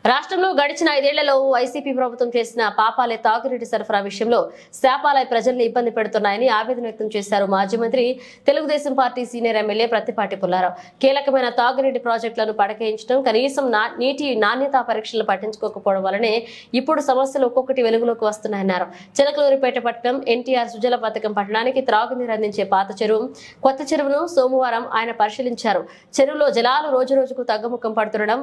రాష్ట్రంలో గడిచిన 5 ఏళ్లలో వైసీపీ ప్రభుత్వం చేసిన పాపాలే తాగునీటి సరఫరా విషయంలో శాపాలై ప్రజల్ని ఇబ్బంది పెడుతున్నాయని ఆవేదన వ్యక్తం చేశారు మాజీ మంత్రి Telugu Desam party senior MLA Prathipati Pullarao. కీలకమైన తాగునీటి ప్రాజెక్టులను పడకేయించడం, కనీసం నీటి నాణ్యతా పరీక్షలు పట్టించుకోకపోవడం వల్లనే ఇప్పుడు సమస్యలు ఒక్కొక్కటి వెలుగులోకి వస్తున్నాయన్నారు. చిలకలూరిపేట పట్టణం ఎన్టీఆర్ సుజల పథకం పట్టణానికి త్రాగునీరు అందించే పాత చెరువు, కొత్త చెరువును సోమవారం ఆయన పరిశీలించారు. చెరువులో జలాలు రోజురోజుకు తగ్గుముఖం పడుతుండడం,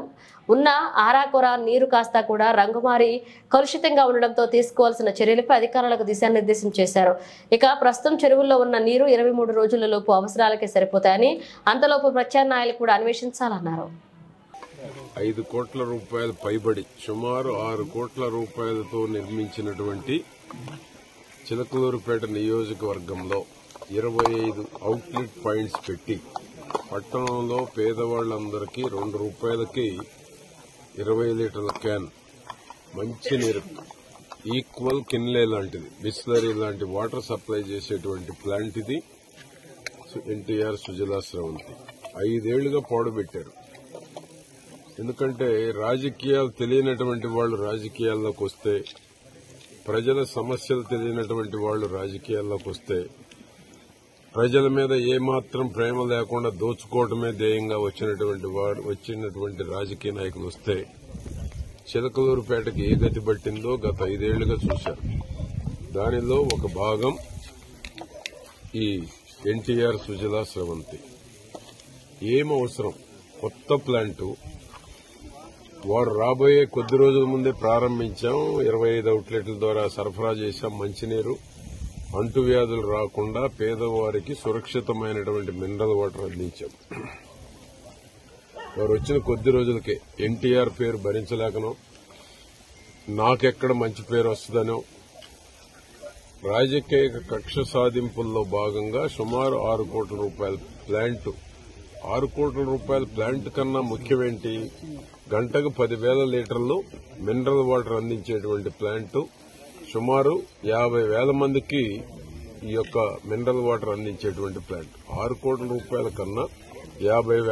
ఉన్న ఆరాకొర నీరు కాస్త కూడా రంగుమారి కలుషితంగా ఉండడంతో తీసుకోవాల్సిన చర్యలపై అధికారులకు దిశానిర్దేశం చేశారు. ఇక ప్రస్తుతం చెరువుల్లో ఉన్న నీరు 23 రోజులలోపు అవసరాలకే సరిపోతాయని, అంతలోపు ప్రత్యామ్నాయాలు కూడా అన్వేషించాలన్నారు. 5 కోట్ల రూపాయల పైబడి సుమారు 6 కోట్ల రూపాయలతో నిర్మించినటువంటి చిలకలూరుపేట నియోజకవర్గంలో 25 అవుట్లెట్ పాయింట్స్ పెట్టి పట్టణంలో పేదవాళ్లందరికీ 2 రూపాయలకి 20 లీటర్ల క్యాన్ మంచినీరు ఈక్వల్ కిన్లే లాంటిది, బిస్లరీ లాంటి వాటర్ సప్లై చేసేటువంటి ప్లాంట్ ఇది. ఎన్టీఆర్ సుజలా స్రవంతి 5 ఏళ్లుగా పాడుపెట్టారు. ఎందుకంటే రాజకీయాలు తెలియనటువంటి వాళ్ళు రాజకీయాల్లోకి వస్తే, ప్రజల సమస్యలు తెలియనటువంటి వాళ్ళు రాజకీయాల్లోకి వస్తే, ప్రజల మీద ఏమాత్రం ప్రేమ లేకుండా దోచుకోవడమే ధ్యేయంగా వచ్చినటువంటి రాజకీయ నాయకులు వస్తే చిలకలూరుపేటకి ఏ గతి పట్టిందో గత 5 ఏళ్లుగా చూశారు. దానిలో ఒక భాగం ఈ ఎన్టీఆర్ సుజలా స్రవంతి. ఏం అవసరం? కొత్త ప్లాంటు వారు రాబోయే కొద్ది రోజుల ముందే ప్రారంభించాం. 25 అవుట్లెట్ల ద్వారా సరఫరా చేశాం మంచినీరు. అంటువ్యాధులు రాకుండా పేదవారికి సురక్షితమైనటువంటి మినరల్ వాటర్ అందించాం. వారు వచ్చిన కొద్ది రోజులకే ఎన్టీఆర్ పేరు భరించలేకనో, నాకెక్కడ మంచి పేరు వస్తుందనో రాజకీయ కక్ష సాధింపుల్లో భాగంగా సుమారు 6 కోట్ల రూపాయల ప్లాంటు. 6 కోట్ల రూపాయల ప్లాంట్ కన్నా ముఖ్యమేంటి? గంటకు 10,000 లీటర్లు మినరల్ వాటర్ అందించేటువంటి ప్లాంటు. సుమారు 50,000 మందికి ఈ యొక్క మినరల్ వాటర్ అందించేటువంటి ప్లాంట్. 6 కోట్ల రూపాయల కన్నా 50,000